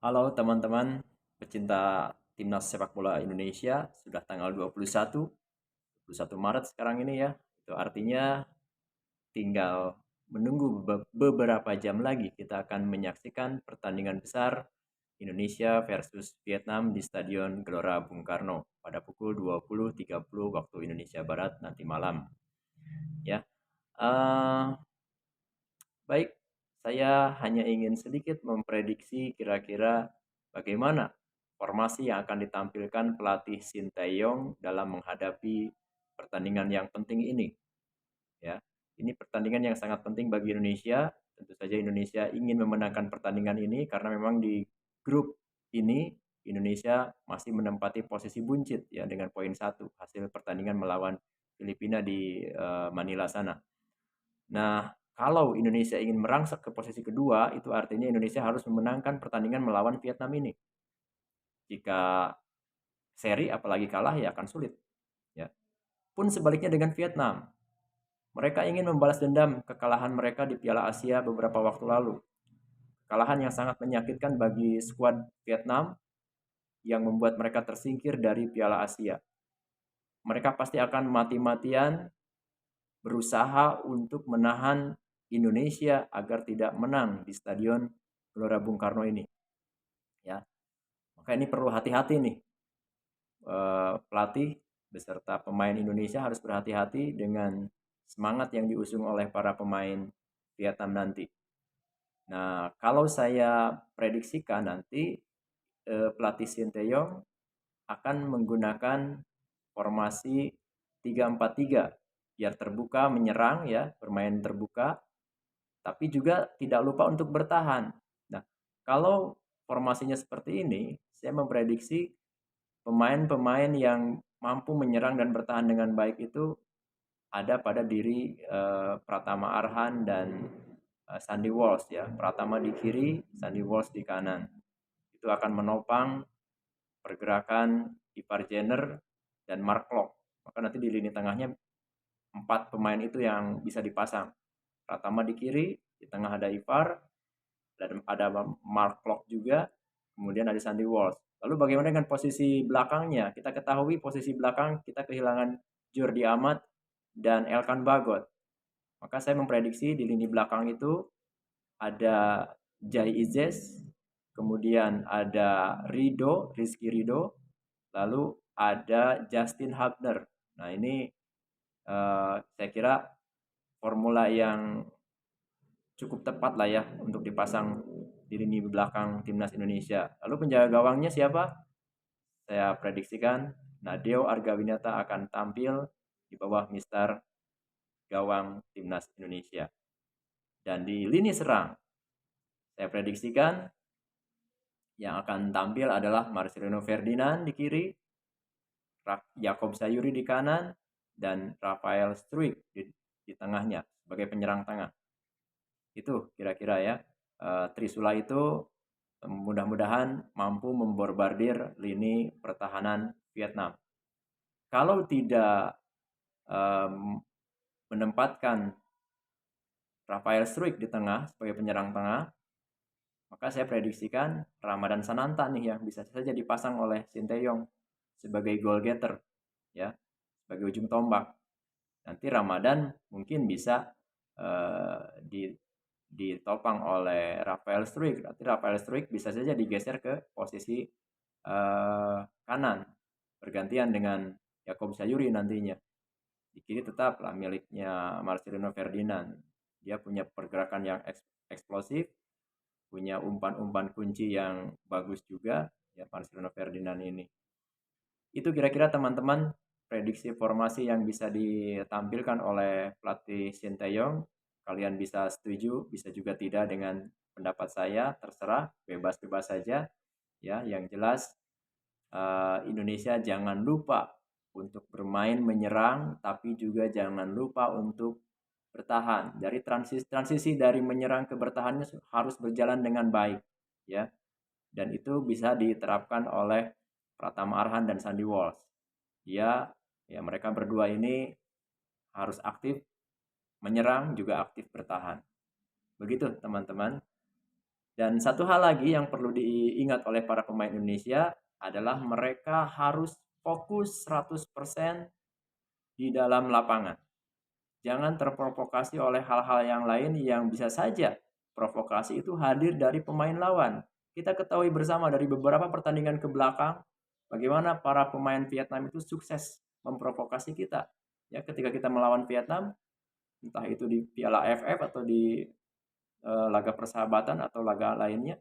Halo teman-teman pecinta timnas sepak bola Indonesia, sudah tanggal 21 Maret sekarang ini ya. Itu artinya tinggal menunggu beberapa jam lagi kita akan menyaksikan pertandingan besar Indonesia versus Vietnam di Stadion Gelora Bung Karno pada pukul 20.30 waktu Indonesia Barat nanti malam ya. Eh, Baik, saya hanya ingin sedikit memprediksi kira-kira bagaimana formasi yang akan ditampilkan pelatih Sinteyong dalam menghadapi pertandingan yang penting ini. Ya, ini pertandingan yang sangat penting bagi Indonesia. Tentu saja Indonesia ingin memenangkan pertandingan ini karena memang di grup ini Indonesia masih menempati posisi buncit ya dengan poin satu hasil pertandingan melawan Filipina di Manila sana. Nah, kalau Indonesia ingin merangsek ke posisi kedua, itu artinya Indonesia harus memenangkan pertandingan melawan Vietnam ini. Jika seri apalagi kalah ya akan sulit. Ya. Pun sebaliknya dengan Vietnam, mereka ingin membalas dendam kekalahan mereka di Piala Asia beberapa waktu lalu. Kekalahan yang sangat menyakitkan bagi skuad Vietnam yang membuat mereka tersingkir dari Piala Asia. Mereka pasti akan mati-matian berusaha untuk menahan Indonesia agar tidak menang di Stadion Gelora Bung Karno ini. Ya, maka ini perlu hati-hati nih. Pelatih beserta pemain Indonesia harus berhati-hati dengan semangat yang diusung oleh para pemain Vietnam nanti. Nah, kalau saya prediksikan nanti pelatih Sinteyong akan menggunakan formasi 3-4-3 biar terbuka menyerang ya, bermain terbuka tapi juga tidak lupa untuk bertahan. Nah, kalau formasinya seperti ini, saya memprediksi pemain-pemain yang mampu menyerang dan bertahan dengan baik itu ada pada diri Pratama Arhan dan Sandy Walsh ya. Pratama di kiri, Sandy Walsh di kanan. Itu akan menopang pergerakan Ivar Jenner dan Mark Klok. Maka nanti di lini tengahnya 4 pemain itu yang bisa dipasang. Pratama di kiri, di tengah ada Ivar, dan ada Mark Klok juga, kemudian ada Sandy Walsh. Lalu bagaimana dengan posisi belakangnya? Kita ketahui posisi belakang kita kehilangan Jordi Amat dan Elkan Bagot. Maka saya memprediksi di lini belakang itu ada Jai Izes, kemudian ada Rizky Rido, lalu ada Justin Hubner. Nah ini saya kira formula yang cukup tepat lah ya untuk dipasang di lini belakang timnas Indonesia. Lalu penjaga gawangnya siapa? Saya prediksikan Nadeo Argawinata akan tampil di bawah Mister Gawang timnas Indonesia. Dan di lini serang, saya prediksikan yang akan tampil adalah Marcelino Ferdinand di kiri, Jakob Sayuri di kanan, dan Rafael Struik di tengahnya sebagai penyerang tengah. Itu kira-kira ya. Trisula itu mudah-mudahan mampu memborbardir lini pertahanan Vietnam. Kalau tidak menempatkan Rafael Struik di tengah sebagai penyerang tengah, maka saya prediksikan Ramadan Sananta nih yang bisa saja dipasang oleh Sinteyong sebagai goal getter ya, sebagai ujung tombak. Nanti Ramadan mungkin bisa ditopang oleh Rafael Struik. Nanti Rafael Struik bisa saja digeser ke posisi kanan bergantian dengan Jakob Sayuri nantinya. Di kiri tetaplah miliknya Marcelino Ferdinand. Dia punya pergerakan yang eksplosif, punya umpan-umpan kunci yang bagus juga ya Marcelino Ferdinand ini. Itu kira-kira teman-teman prediksi formasi yang bisa ditampilkan oleh pelatih Sinteyong. Kalian bisa setuju, bisa juga tidak dengan pendapat saya, terserah, bebas-bebas saja. Ya, yang jelas Indonesia jangan lupa untuk bermain menyerang, tapi juga jangan lupa untuk bertahan. Dari transisi dari menyerang ke bertahannya harus berjalan dengan baik, ya. Dan itu bisa diterapkan oleh Pratama Arhan dan Sandy Walsh. Ya mereka berdua ini harus aktif menyerang juga aktif bertahan. Begitu teman-teman. Dan satu hal lagi yang perlu diingat oleh para pemain Indonesia adalah mereka harus fokus 100% di dalam lapangan. Jangan terprovokasi oleh hal-hal yang lain yang bisa saja provokasi itu hadir dari pemain lawan. Kita ketahui bersama dari beberapa pertandingan ke belakang bagaimana para pemain Vietnam itu sukses memprovokasi kita. Ya, ketika kita melawan Vietnam, entah itu di Piala AFF atau di laga persahabatan atau laga lainnya,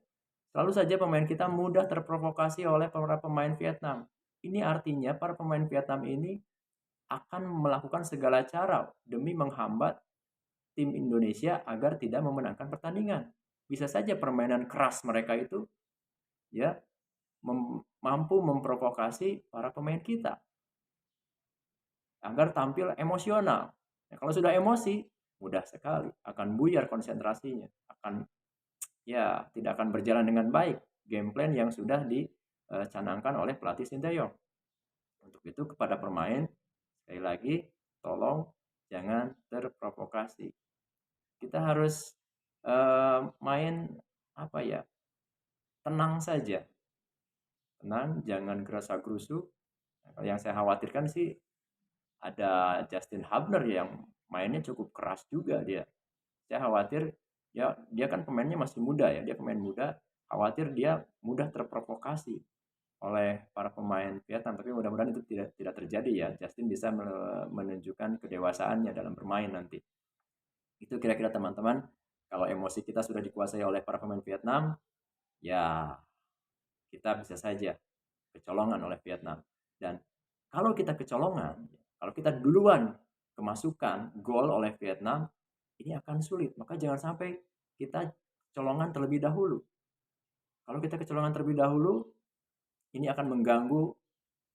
selalu saja pemain kita mudah terprovokasi oleh para pemain Vietnam. Ini artinya para pemain Vietnam ini akan melakukan segala cara demi menghambat tim Indonesia agar tidak memenangkan pertandingan. Bisa saja permainan keras mereka itu ya mampu memprovokasi para pemain kita agar tampil emosional. Nah, kalau sudah emosi, mudah sekali akan buyar konsentrasinya, akan tidak akan berjalan dengan baik game plan yang sudah dicanangkan oleh pelatih Sinteyong. Untuk itu kepada pemain sekali lagi tolong jangan terprovokasi. Kita harus main tenang saja, tenang, jangan gerasa-gerusu. Nah, yang saya khawatirkan sih ada Justin Hubner yang mainnya cukup keras juga dia. Saya khawatir ya dia kan pemainnya masih muda ya, dia pemain muda, khawatir dia mudah terprovokasi oleh para pemain Vietnam, tapi mudah-mudahan itu tidak terjadi ya. Justin bisa menunjukkan kedewasaannya dalam bermain nanti. Itu kira-kira teman-teman, kalau emosi kita sudah dikuasai oleh para pemain Vietnam, ya kita bisa saja kecolongan oleh Vietnam. Dan kalau kita kecolongan, kalau kita duluan kemasukan gol oleh Vietnam, ini akan sulit. Maka jangan sampai kita kecolongan terlebih dahulu. Kalau kita kecolongan terlebih dahulu, ini akan mengganggu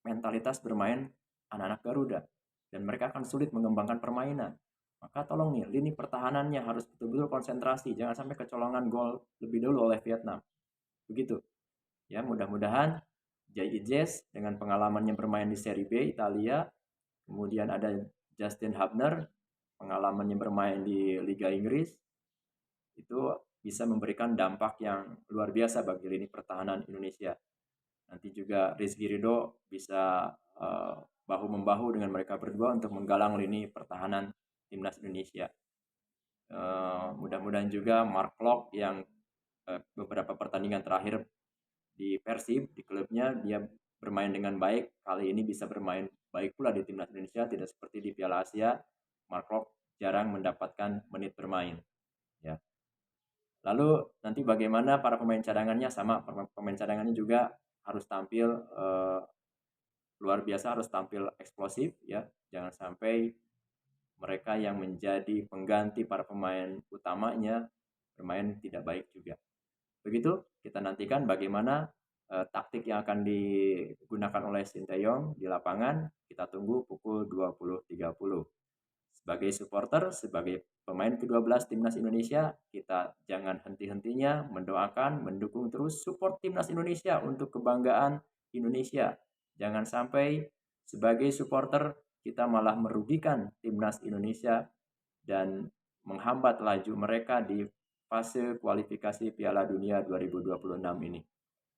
mentalitas bermain anak-anak Garuda. Dan mereka akan sulit mengembangkan permainan. Maka tolong nih, lini pertahanannya harus betul-betul konsentrasi. Jangan sampai kecolongan gol lebih dulu oleh Vietnam. Begitu. Ya, mudah-mudahan Jay Ijes dengan pengalamannya bermain di Serie B Italia, kemudian ada Justin Hubner, pengalamannya bermain di Liga Inggris, itu bisa memberikan dampak yang luar biasa bagi lini pertahanan Indonesia. Nanti juga Rizky Ridho bisa bahu-membahu dengan mereka berdua untuk menggalang lini pertahanan timnas Indonesia. Mudah-mudahan juga Mark Klok yang beberapa pertandingan terakhir di Persib, di klubnya, dia bermain dengan baik. Kali ini bisa bermain baik pula di timnas Indonesia, tidak seperti di Piala Asia. Mark Klok jarang mendapatkan menit bermain. Ya. Lalu nanti bagaimana para pemain cadangannya, sama pemain cadangannya juga harus tampil luar biasa, harus tampil eksplosif ya. Jangan sampai mereka yang menjadi pengganti para pemain utamanya bermain tidak baik juga. Begitu, kita nantikan bagaimana taktik yang akan digunakan oleh Sinteyong di lapangan. Kita tunggu pukul 20.30. Sebagai supporter, sebagai pemain ke-12 timnas Indonesia, kita jangan henti-hentinya mendoakan, mendukung terus support timnas Indonesia untuk kebanggaan Indonesia. Jangan sampai sebagai supporter kita malah merugikan timnas Indonesia dan menghambat laju mereka di fase kualifikasi Piala Dunia 2026 ini.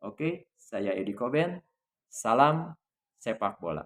Oke, saya Edi Koben. Salam sepak bola.